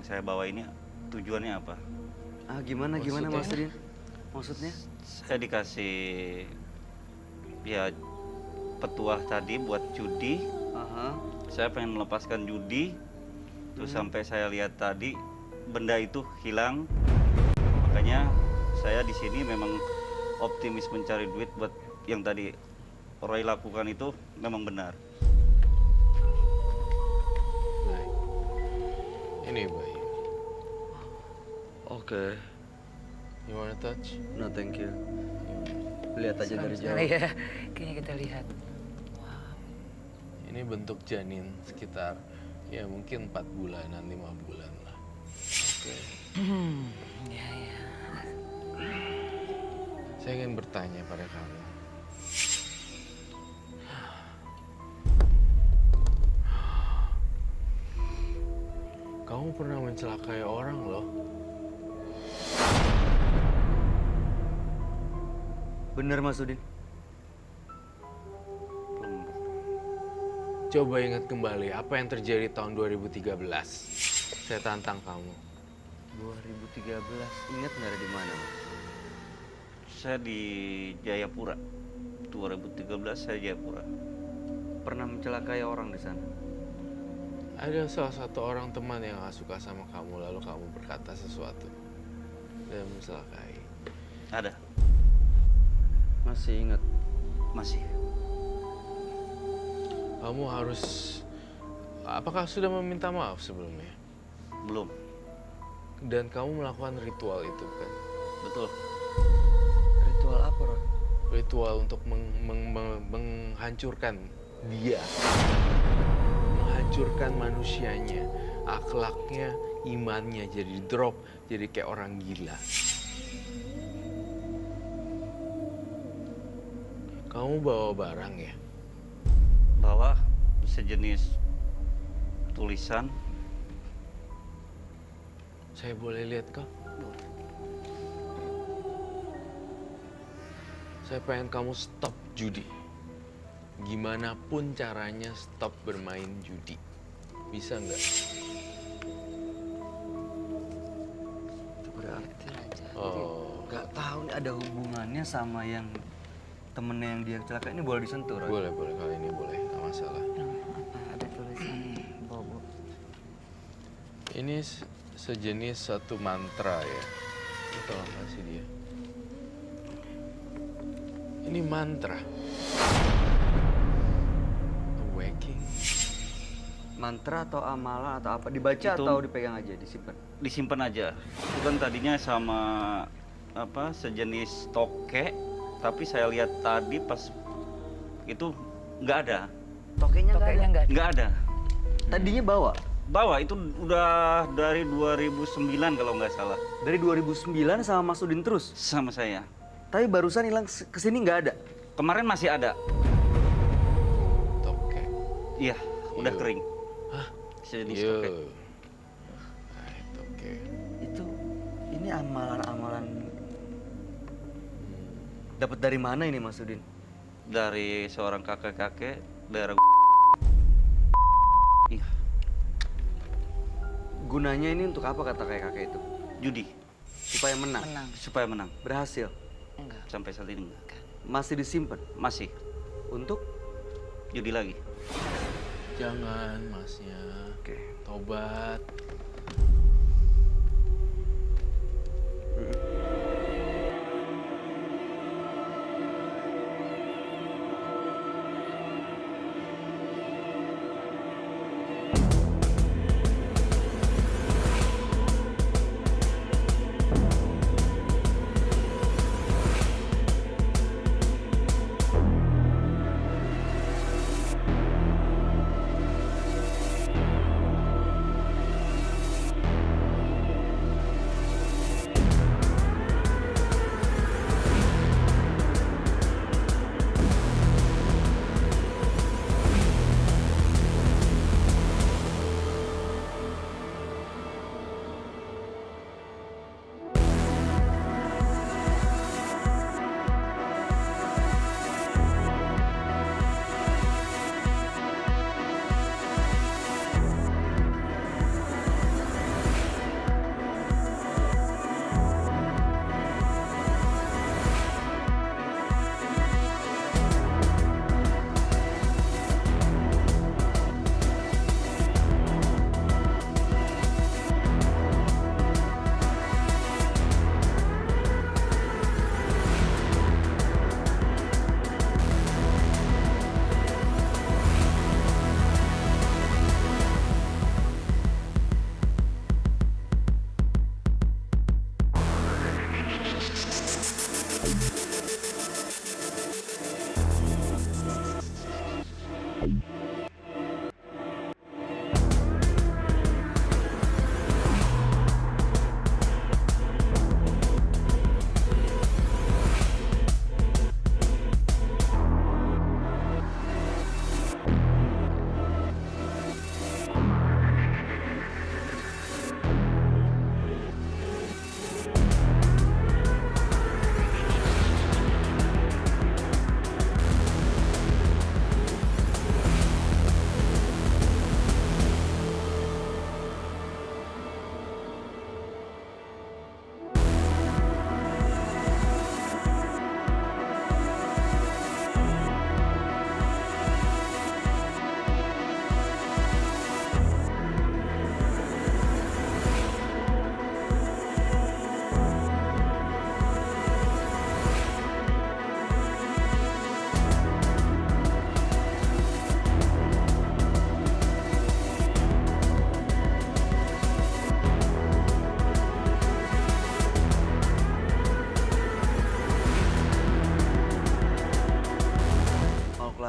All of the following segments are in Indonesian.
saya bawa ini tujuannya apa? Gimana Mas Udin? Maksudnya? Saya dikasih ya petuah tadi buat judi. Saya pengen melepaskan judi. Terus sampai saya lihat tadi benda itu hilang. Makanya saya di sini memang optimis mencari duit buat yang tadi Roy lakukan itu memang benar. Baik. Ini bayi. Oke. You wanna touch? No, thank you. Lihat aja dari jauh. Ya, kayaknya kita lihat. Ini bentuk janin sekitar ya mungkin 4 bulanan, 5 bulan lah. Oke. Ya. Saya ingin bertanya pada kamu. Kamu pernah mencelakai orang loh. Bener Mas Udin? Coba ingat kembali apa yang terjadi tahun 2013. Saya tantang kamu. 2013, ingat nggak ada di mana Mas? Saya di Jayapura. 2013 saya Jayapura. Pernah mencelakai orang di sana? Ada salah satu orang teman yang gak suka sama kamu, lalu kamu berkata sesuatu dan mencelakai. Ada? Masih ingat? Masih. Kamu harus... Apakah sudah meminta maaf sebelumnya? Belum. Dan kamu melakukan ritual itu kan? Betul. Ritual apa, Ron? Ritual untuk menghancurkan dia. Menghancurkan manusianya, akhlaknya, imannya jadi drop, jadi kayak orang gila. Kamu bawa barang ya? Bawa sejenis tulisan. Saya boleh lihat kok? Saya pengen kamu stop judi. Gimana pun caranya stop bermain judi. Bisa nggak? Itu berarti Oh, nggak tahu nih ada hubungannya sama yang temennya yang dia celaka ini. Boleh disentuh, Ron? boleh kali ini boleh, nggak masalah. Apa ada tulisan Bobo? Ini sejenis satu mantra ya. Ini tolong kasih dia. Ini mantra. Awakening. Mantra atau amalan atau apa? Dibaca Itu- atau dipegang aja, disimpan? Disimpan aja. Itu kan tadinya sama apa sejenis toke, tapi saya lihat tadi pas itu nggak ada. Tokenya nggak Tokenya ada? nggak ada. Nggak ada. Tadinya bawa? Bawa itu udah dari 2009 kalau nggak salah Dari 2009 sama Mas Udin terus? sama saya. Tapi barusan hilang kesini nggak ada? Kemarin masih ada. Toke. Iya, udah Iya. kering. Hah? Sejenis Yo. toke. Nah, toke. Itu, ini amalan-amalan dapat dari mana ini Mas Udin? Dari seorang kakek-kakek daerah. Iya, Gunanya ini untuk apa kata kakek itu? judi Supaya menang? Menang. supaya menang. Berhasil? Enggak. Sampai saat ini enggak. Masih disimpan? Masih Untuk? judi lagi. Jangan, masnya. Oke. Tobat.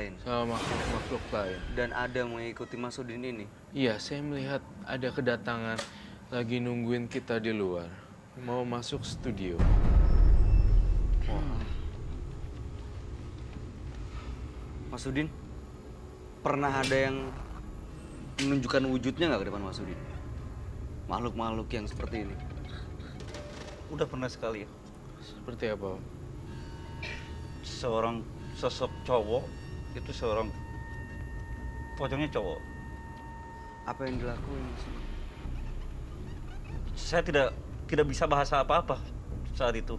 lain. Sama makhluk-makhluk lain. Dan ada mengikuti Mas Udin ini. Iya, saya melihat ada kedatangan lagi nungguin kita di luar. Mau masuk studio. Mas Udin, pernah ada yang menunjukkan wujudnya nggak ke depan Mas Udin? Makhluk-makhluk yang seperti ini. Udah pernah sekali. Seperti apa? Seorang sosok cowok, itu seorang pocongnya cowok. Apa yang dilakuin Mas Udin? Saya tidak bisa bahasa apa-apa saat itu.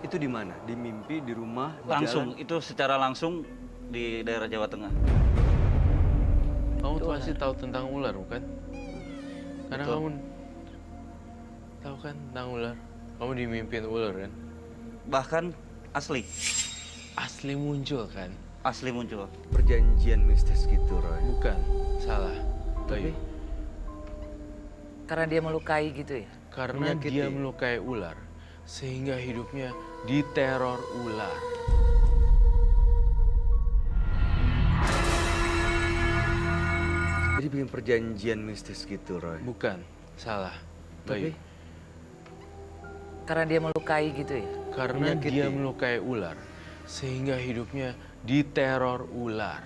Itu di mana? Di mimpi, di rumah, di Langsung, jalan? itu secara langsung di daerah Jawa Tengah. Kamu tuh pasti tahu tentang ular, bukan? Karena Betul. kamu tahu kan tentang ular. Kamu dimimpin ular kan? Bahkan asli Muncul kan? asli muncul. Perjanjian mistis gitu, Roy. Bukan, salah. Tapi Bayu. Karena dia melukai gitu ya? Karena menyakiti. dia melukai ular, sehingga hidupnya diteror ular. Jadi bikin perjanjian mistis gitu, Roy. Bukan, salah. Tapi Bayu. Karena dia melukai gitu ya? Karena menyakiti. dia melukai ular, sehingga hidupnya diteror ular.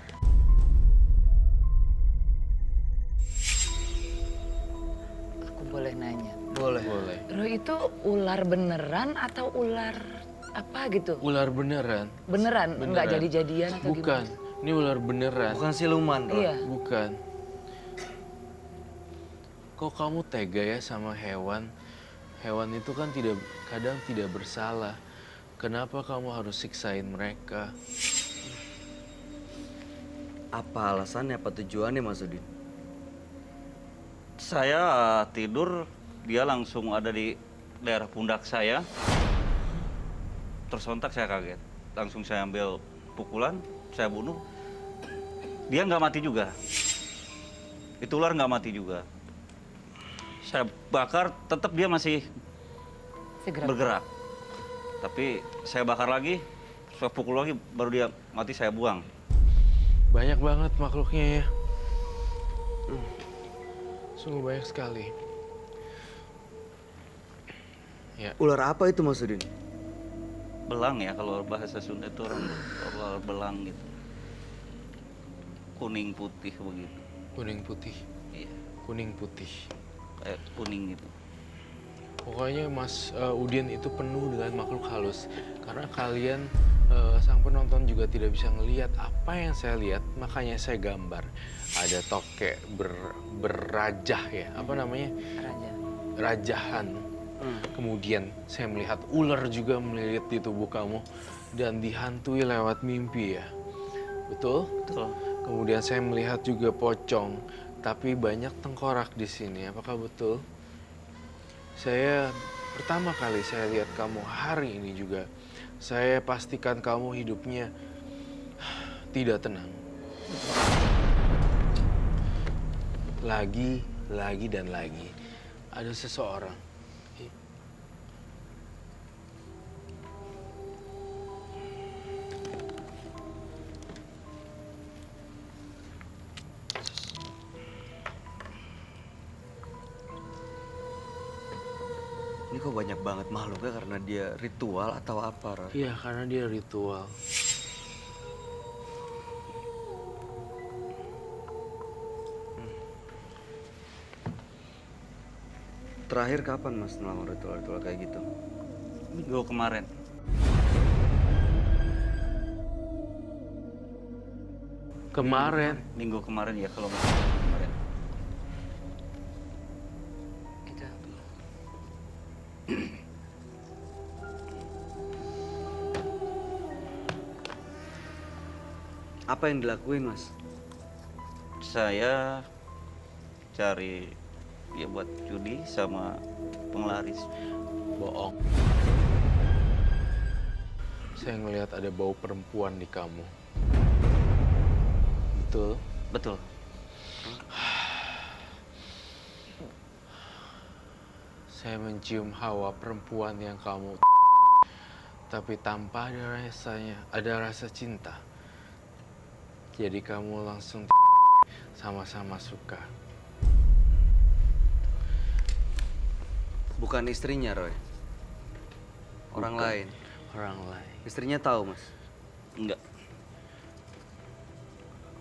Aku boleh nanya. Boleh. Boleh. Roy itu ular beneran atau ular apa gitu? Ular beneran? Beneran? Nggak Beneran. jadi-jadian atau Bukan, gimana? ini ular beneran. Bukan siluman, Roy. Iya. Bukan. Kok kamu tega ya sama hewan? Hewan itu kan kadang tidak bersalah. Kenapa kamu harus siksain mereka? Apa alasannya, apa tujuannya Mas Udin? Saya tidur, dia langsung ada di daerah pundak saya. Tersontak, saya kaget. Langsung saya ambil pukulan, saya bunuh. Dia nggak mati juga. Itu ular nggak mati juga. Saya bakar, tetap dia masih Segera. bergerak. Tapi saya bakar lagi, saya pukul lagi, baru dia mati, saya buang. Banyak banget makhluknya ya. Sungguh banyak sekali. Ya, Ular apa itu Mas Udin? Belang ya, kalau bahasa Sunda itu orang ular belang gitu. Kuning putih begitu. kuning putih. Iya, Kuning putih. kayak kuning gitu. Pokoknya Mas Udin itu penuh dengan makhluk halus. Karena kalian sang penonton juga tidak bisa ngelihat apa yang saya lihat, makanya saya gambar. Ada tokek berrajah ya, apa namanya? Raja. Rajahan. Kemudian saya melihat ular juga melilit di tubuh kamu dan dihantui lewat mimpi ya. Betul? Betul. Kemudian saya melihat juga pocong, tapi banyak tengkorak di sini. Apakah betul? Pertama kali saya lihat kamu hari ini juga, saya pastikan kamu hidupnya tidak tenang. Lagi dan lagi ada seseorang. Ini kok banyak banget makhluknya karena dia ritual atau apa, Roy? Iya, karena dia ritual. Terakhir kapan Mas melakukan ritual-ritual kayak gitu? Minggu kemarin. Kemarin, Minggu kemarin ya, kalau nggak salah kemarin. Itu. Apa yang dilakuin Mas? Saya cari ya buat judi sama penglaris. bohong. Saya ngelihat ada bau perempuan di kamu. Betul? Betul. Saya mencium hawa perempuan yang kamu. tapi tanpa ada rasa cinta. Jadi kamu langsung sama-sama suka. Bukan istrinya, Roy. Orang lain. Orang lain. Istrinya tahu, Mas? Enggak.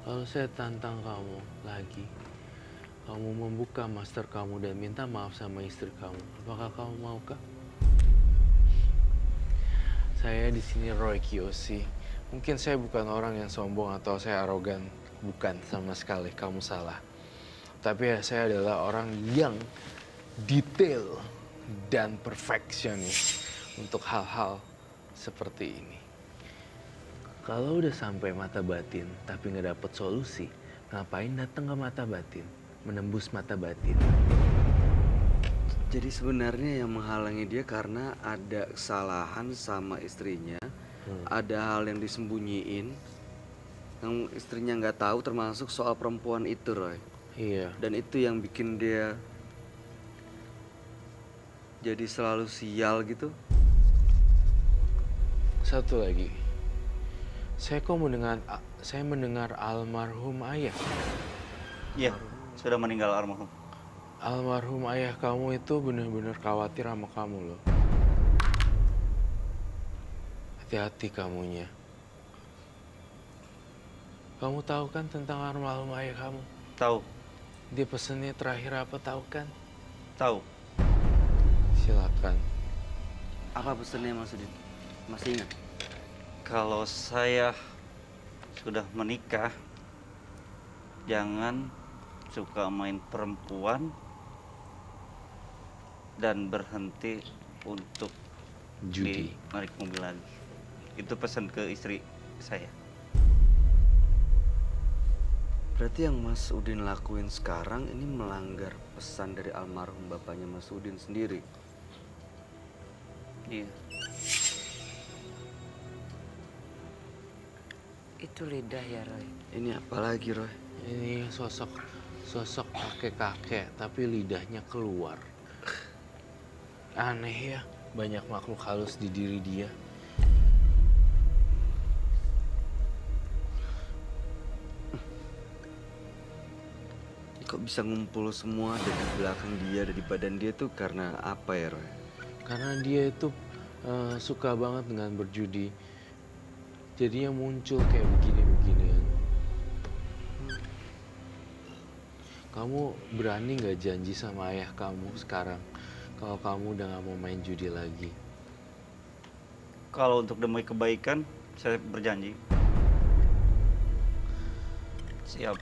Kalau saya tantang kamu lagi, kamu membuka master kamu dan minta maaf sama istri kamu, apakah kamu mau kah? Saya di sini Roy Kiyoshi. Mungkin saya bukan orang yang sombong atau saya arogan, bukan sama sekali. Kamu salah. Tapi ya, saya adalah orang yang detail dan perfeksionis untuk hal-hal seperti ini. Kalau udah sampai mata batin tapi nggak dapet solusi, ngapain datang ke mata batin, menembus mata batin? Jadi sebenarnya yang menghalangi dia karena ada kesalahan sama istrinya, ada hal yang disembunyiin, yang istrinya nggak tahu, termasuk soal perempuan itu, Roy. Iya. Dan itu yang bikin dia jadi selalu sial gitu. Satu lagi, saya mendengar almarhum ayah. Iya, sudah meninggal almarhum. Almarhum ayah kamu itu benar-benar khawatir sama kamu loh. Hati-hati kamunya. Kamu tahu kan tentang almarhum ayah kamu? Tahu, Dia pesennya terakhir apa tahu kan? tahu. Silakan. Apa pesannya, Mas Udin? Masih ingat? Kalau saya sudah menikah, jangan suka main perempuan dan berhenti untuk Judi. narik mobil lagi. Itu pesan ke istri saya. Berarti yang Mas Udin lakuin sekarang ini melanggar pesan dari almarhum bapaknya Mas Udin sendiri. Iya. Itu lidah ya, Roy. Ini apa lagi, Roy? Ini sosok kakek-kakek tapi lidahnya keluar. Aneh ya, banyak makhluk halus di diri dia. Kok bisa ngumpul semua ada di belakang dia, ada di badan dia tuh karena apa ya, Roy? Karena dia itu suka banget dengan berjudi. Jadinya muncul kayak begini-beginian. Kamu berani gak janji sama ayah kamu sekarang kalau kamu udah gak mau main judi lagi? Kalau untuk demi kebaikan, saya berjanji. Siap.